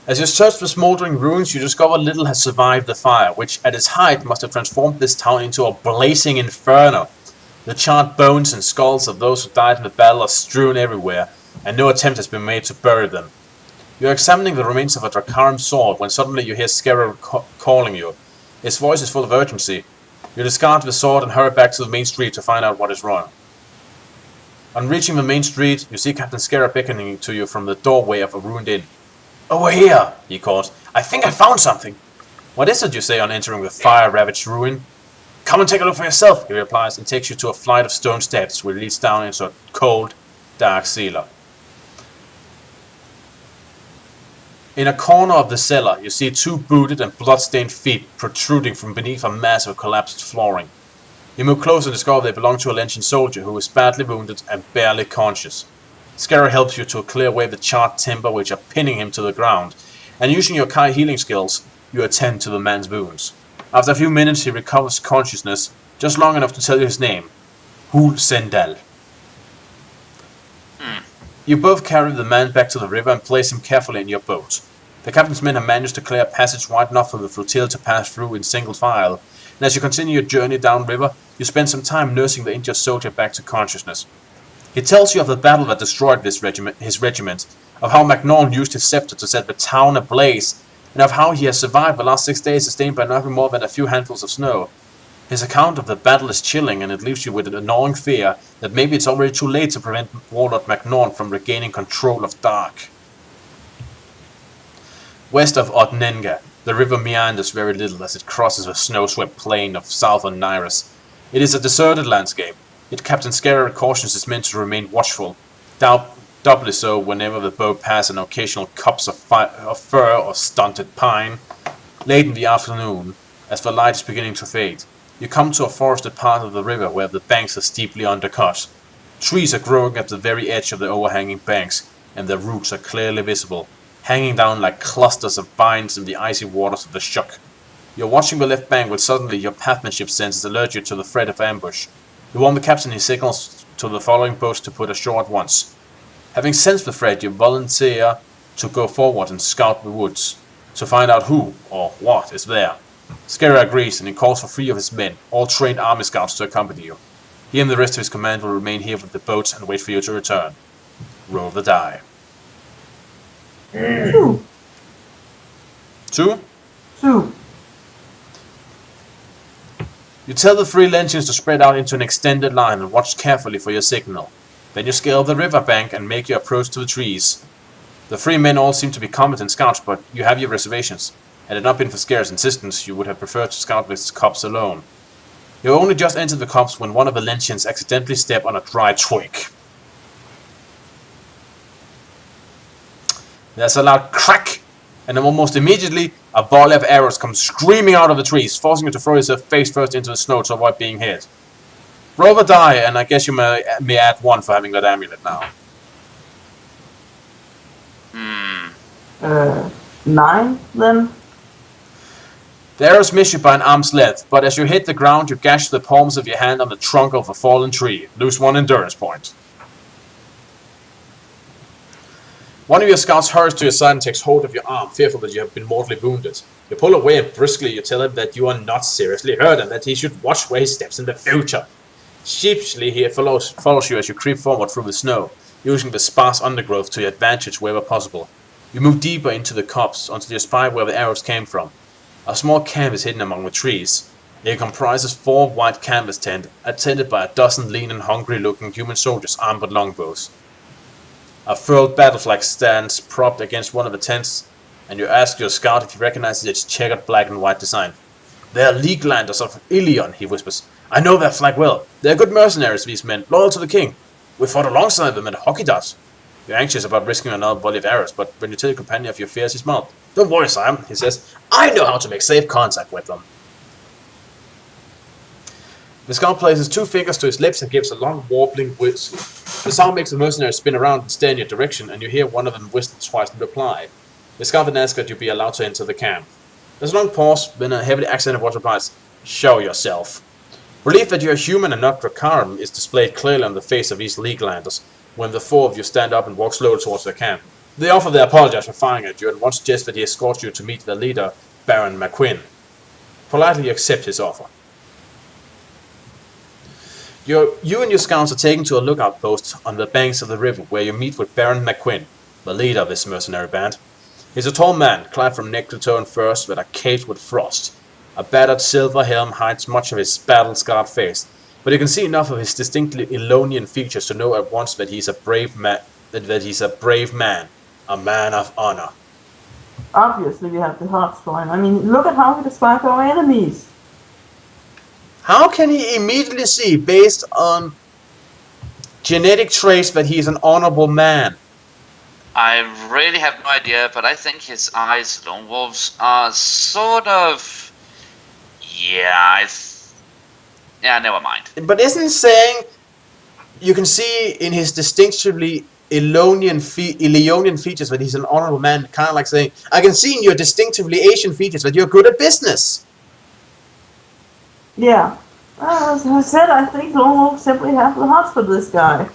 As you search the smoldering ruins, you discover little has survived the fire, which at its height must have transformed this town into a blazing inferno. The charred bones and skulls of those who died in the battle are strewn everywhere, and no attempt has been made to bury them. You are examining the remains of a Dracarum sword when suddenly you hear Scarab calling you. His voice is full of urgency. You discard the sword and hurry back to the main street to find out what is wrong. On reaching the main street, you see Captain Scarab beckoning to you from the doorway of a ruined inn. "Over here," he calls. "I think I found something." "What is it?" you say on entering the fire-ravaged ruin. "Come and take a look for yourself," he replies, and takes you to a flight of stone steps which leads down into a cold, dark cellar. In a corner of the cellar, you see two booted and blood-stained feet protruding from beneath a mass of collapsed flooring. You move closer and discover they belong to a Lentian soldier who is badly wounded and barely conscious. Scarab helps you to clear away the charred timber which are pinning him to the ground, and using your Kai healing skills, you attend to the man's wounds. After a few minutes, he recovers consciousness, just long enough to tell you his name, Hul Sendal. You both carry the man back to the river and place him carefully in your boat. The captain's men have managed to clear a passage wide enough for the flotilla to pass through in single file, and as you continue your journey downriver, you spend some time nursing the injured soldier back to consciousness. He tells you of the battle that destroyed his regiment, of how Magnon used his scepter to set the town ablaze, and of how he has survived the last 6 days sustained by nothing more than a few handfuls of snow. His account of the battle is chilling, and it leaves you with an gnawing fear that maybe it's already too late to prevent Warlord Magnon from regaining control of Dark. West of Otnenga, the river meanders very little as it crosses the snow-swept plain of southern Nyrus. It is a deserted landscape, yet Captain Scarab cautions his men to remain watchful, doubly so whenever the boat passes an occasional copse of fir or stunted pine. Late in the afternoon, as the light is beginning to fade, you come to a forested part of the river where the banks are steeply undercut. Trees are growing at the very edge of the overhanging banks, and their roots are clearly visible, hanging down like clusters of vines in the icy waters of the Shuk. You are watching the left bank when suddenly your pathmanship senses alert you to the threat of ambush. You warn the captain, he signals to the following boats to put ashore at once. Having sensed the threat, you volunteer to go forward and scout the woods, to find out who, or what, is there. Scarab agrees, and he calls for 3 of his men, all trained army scouts, to accompany you. He and the rest of his command will remain here with the boats and wait for you to return. Roll the die. 2. 2? 2. You tell the 3 Lentians to spread out into an extended line and watch carefully for your signal. Then you scale the river bank and make your approach to the trees. The 3 men all seem to be competent scouts, but you have your reservations. Had it not been for Scarab's insistence, you would have preferred to scout this copse alone. You only just entered the copse when one of the Lentians accidentally stepped on a dry twig. There's a loud crack, and then almost immediately, a volley of arrows comes screaming out of the trees, forcing you to throw yourself face first into the snow to avoid being hit. Roll the die, and I guess you may add 1 for having that amulet now. 9 then? The arrows miss you by an arm's length, but as you hit the ground, you gash the palms of your hand on the trunk of a fallen tree. Lose 1 endurance point. One of your scouts hurries to your side and takes hold of your arm, fearful that you have been mortally wounded. You pull away and briskly you tell him that you are not seriously hurt and that he should watch where he steps in the future. Sheepishly he follows you as you creep forward through the snow, using the sparse undergrowth to your advantage wherever possible. You move deeper into the copse until you spy where the arrows came from. A small camp is hidden among the trees. It comprises 4 white canvas tents, attended by a dozen lean and hungry-looking human soldiers armed with longbows. A furled battle flag stands propped against one of the tents, and you ask your scout if he recognizes its checkered black and white design. "They are Leaguelanders of Ilion," he whispers. "I know their flag well. They are good mercenaries, these men, loyal to the king. We fought alongside them at Hokidas." You're anxious about risking another volley of arrows, but when you tell your companion of your fears, he smiles. "Don't worry, Simon," he says. "I know how to make safe contact with them." The scout places 2 fingers to his lips and gives a long, warbling whistle. The sound makes the mercenaries spin around and stare in your direction, and you hear one of them whistle twice in reply. The scout then asks that you be allowed to enter the camp. There's a long pause, then a heavily accented voice replies, "Show yourself." Relief that you're human and not Dracarum is displayed clearly on the face of these Leaguelanders when the 4 of you stand up and walk slowly towards the camp. They offer their apologize for firing at you and one suggests that he escorts you to meet their leader, Baron McQuinn. Politely accept his offer. You and your scouts are taken to a lookout post on the banks of the river where you meet with Baron McQuinn, the leader of this mercenary band. He's a tall man, clad from neck to toe in furs that are caked with frost. A battered silver helm hides much of his battle-scarred face, but you can see enough of his distinctly Elonian features to know at once that he's a brave man, a man of honor. Obviously, we have the hearts flying. I mean, look at how we describe our enemies. How can he immediately see, based on genetic traits, that he's an honorable man? I really have no idea, but I think his eyes, lone wolves, are sort of... Yeah, never mind. But isn't he saying you can see in his distinctively Elonian features that he's an honorable man, kind of like saying, I can see in your distinctively Asian features that you're good at business. Yeah. As I said, I think Lone Wolf simply have the hearts for this guy.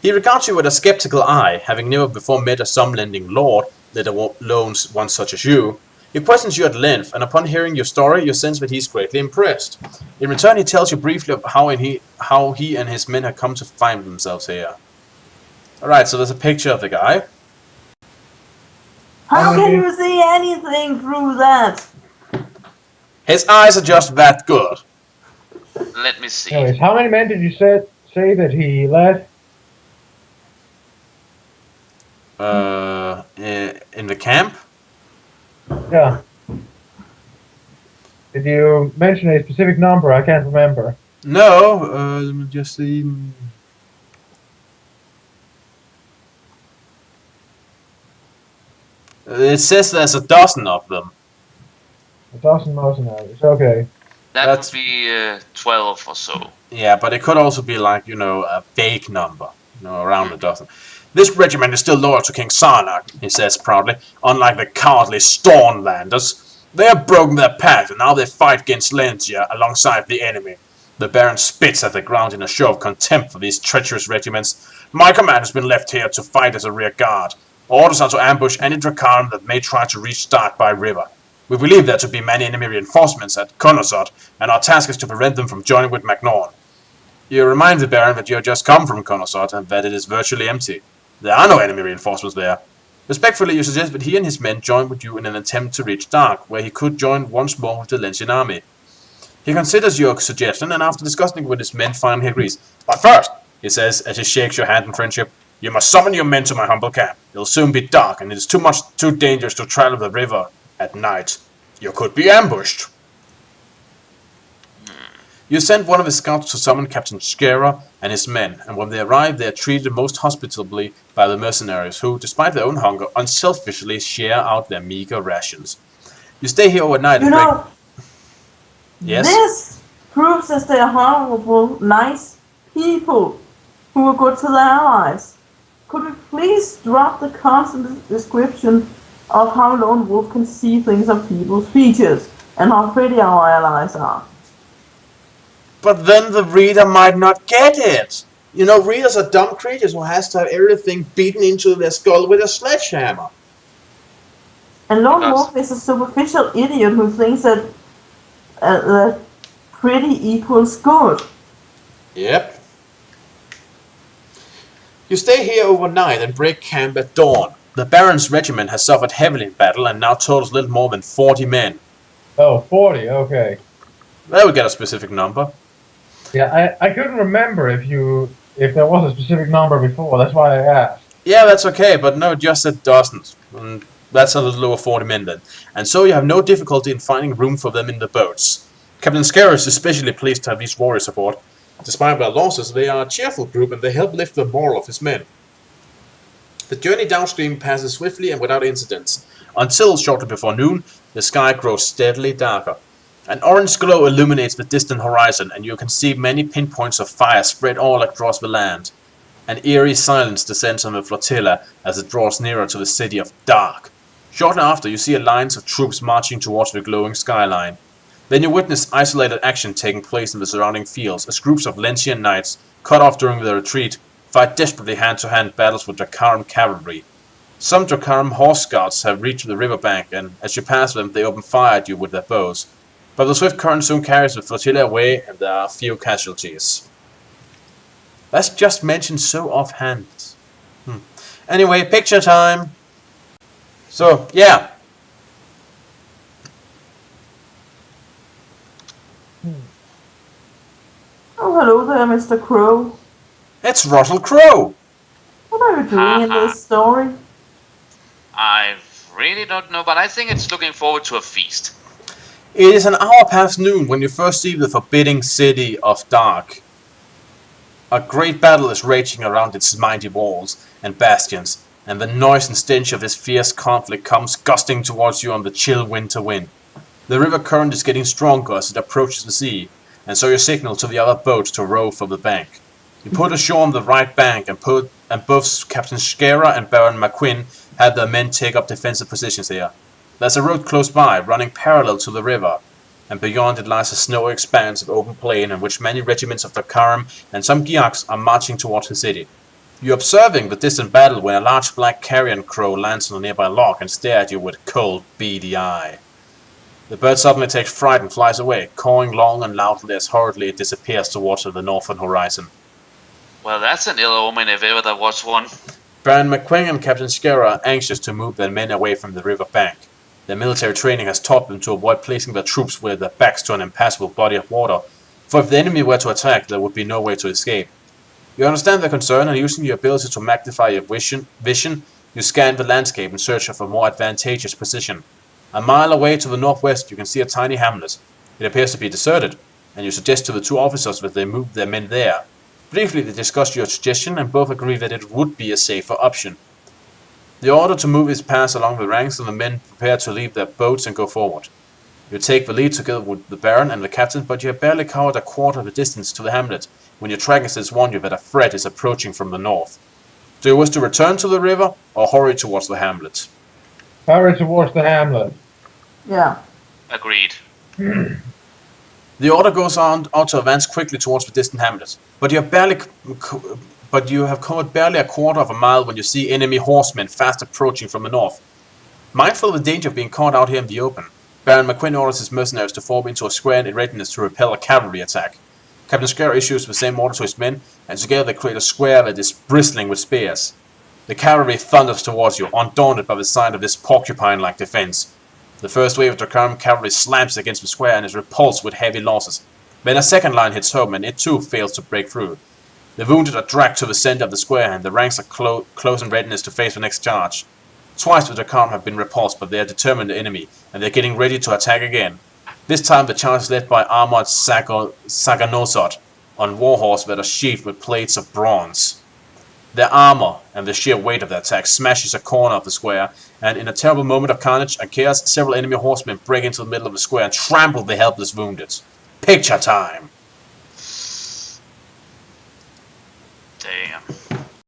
He regards you with a skeptical eye, having never before met a sum-lending lord, let alone one such as you. He questions you at length, and upon hearing your story, you sense that he's greatly impressed. In return, he tells you briefly of how he and his men have come to find themselves here. Alright, so there's a picture of the guy. How can you see anything through that? His eyes are just that good. Let me see. Anyways, how many men did you say that he led? In the camp? Yeah. Did you mention a specific number? I can't remember. No, let me just see. It says there's a dozen of them. A dozen mercenaries. Okay. That would be 12 or so. Yeah, but it could also be like, a vague number, around a dozen. This regiment is still loyal to King Sarnak, he says proudly, unlike the cowardly Stormlanders. They have broken their pact, and now they fight against Lentia alongside the enemy. The Baron spits at the ground in a show of contempt for these treacherous regiments. My command has been left here to fight as a rear guard. Orders are to ambush any Dracaran that may try to reach Stark by river. We believe there to be many enemy reinforcements at Connosot, and our task is to prevent them from joining with Magnorn. You remind the Baron that you have just come from Connosot and that it is virtually empty. There are no enemy reinforcements there. Respectfully, you suggest that he and his men join with you in an attempt to reach Dark, where he could join once more with the Lentian army. He considers your suggestion, and after discussing it with his men, finally agrees. But first, he says, as he shakes your hand in friendship, you must summon your men to my humble camp. It'll soon be dark, and it is too dangerous to travel the river at night. You could be ambushed. You send one of his scouts to summon Captain Skera and his men, and when they arrive, they are treated most hospitably by the mercenaries, who, despite their own hunger, unselfishly share out their meager rations. You stay here overnight and break... Yes? This proves that they are honorable, nice people who are good to their allies. Could we please drop the constant description of how Lone Wolf can see things on people's features and how pretty our allies are? But then the reader might not get it. Readers are dumb creatures who has to have everything beaten into their skull with a sledgehammer. And Lone Wolf is a superficial idiot who thinks that pretty equals good. Yep. You stay here overnight and break camp at dawn. The Baron's regiment has suffered heavily in battle and now totals little more than 40 men. Oh, 40, okay. That would get a specific number. Yeah, I couldn't remember if there was a specific number before, that's why I asked. Yeah, that's okay, but no, just said dozens. And that's a little over 40 men then. And so you have no difficulty in finding room for them in the boats. Captain Skera is especially pleased to have these warriors aboard. Despite their losses, they are a cheerful group and they help lift the morale of his men. The journey downstream passes swiftly and without incidents, until shortly before noon, the sky grows steadily darker. An orange glow illuminates the distant horizon, and you can see many pinpoints of fire spread all across the land. An eerie silence descends on the flotilla as it draws nearer to the city of Dark. Shortly after, you see a lines of troops marching towards the glowing skyline. Then you witness isolated action taking place in the surrounding fields as groups of Lentian knights, cut off during their retreat, fight desperately hand-to-hand battles with Drakaram cavalry. Some Drakaram horse scouts have reached the riverbank, and as you pass them, they open fire at you with their bows. But the swift current soon carries the flotilla away, and there are few casualties. That's just mentioned so offhand. Anyway, picture time! So, yeah. Oh, hello there, Mr. Crow. It's Russell Crowe! What are you doing in this story? I really don't know, but I think it's looking forward to a feast. It is an hour past noon when you first see the forbidding city of Dark. A great battle is raging around its mighty walls and bastions, and the noise and stench of this fierce conflict comes gusting towards you on the chill winter wind. The river current is getting stronger as it approaches the sea, and so you signal to the other boats to row from the bank. You put ashore on the right bank, and both Captain Skera and Baron McQuinn had their men take up defensive positions here. There's a road close by, running parallel to the river, and beyond it lies a snowy expanse of open plain in which many regiments of Drakaram and some Giaks are marching towards the city. You're observing the distant battle when a large black carrion crow lands on a nearby log and stares at you with a cold, beady eye. The bird suddenly takes fright and flies away, cawing long and loudly as hurriedly it disappears towards the northern horizon. Well, that's an ill omen if ever there was one. Baron McQueen and Captain Skera are anxious to move their men away from the river bank. Their military training has taught them to avoid placing their troops with their backs to an impassable body of water, for if the enemy were to attack, there would be no way to escape. You understand their concern, and using your ability to magnify your vision, you scan the landscape in search of a more advantageous position. A mile away to the northwest, you can see a tiny hamlet. It appears to be deserted, and you suggest to the two officers that they move their men there. Briefly, they discuss your suggestion, and both agree that it would be a safer option. The order to move is passed along the ranks, and the men prepare to leave their boats and go forward. You take the lead together with the Baron and the Captain, but you have barely covered a quarter of the distance to the hamlet, when your trackers has warned you that a threat is approaching from the north. Do you wish to return to the river, or hurry towards the hamlet? Hurry towards the hamlet. Yeah. Agreed. The order goes on to advance quickly towards the distant hamlet, but you have covered barely a quarter of a mile when you see enemy horsemen fast approaching from the north. Mindful of the danger of being caught out here in the open, Baron McQuinn orders his mercenaries to form into a square in readiness to repel a cavalry attack. Captain Skera issues the same order to his men, and together they create a square that is bristling with spears. The cavalry thunders towards you, undaunted by the sight of this porcupine-like defense. The first wave of Drakaram cavalry slams against the square and is repulsed with heavy losses. Then a second line hits home, and it too fails to break through. The wounded are dragged to the center of the square, and the ranks are close in readiness to face the next charge. Twice the Drakaram have been repulsed, but they are determined enemy, and they are getting ready to attack again. This time the charge is led by armored Saganosot on warhorse that are sheathed with plates of bronze. Their armor and the sheer weight of their attack smashes a corner of the square, and in a terrible moment of carnage and chaos, several enemy horsemen break into the middle of the square and trample the helpless wounded. Picture time! Damn.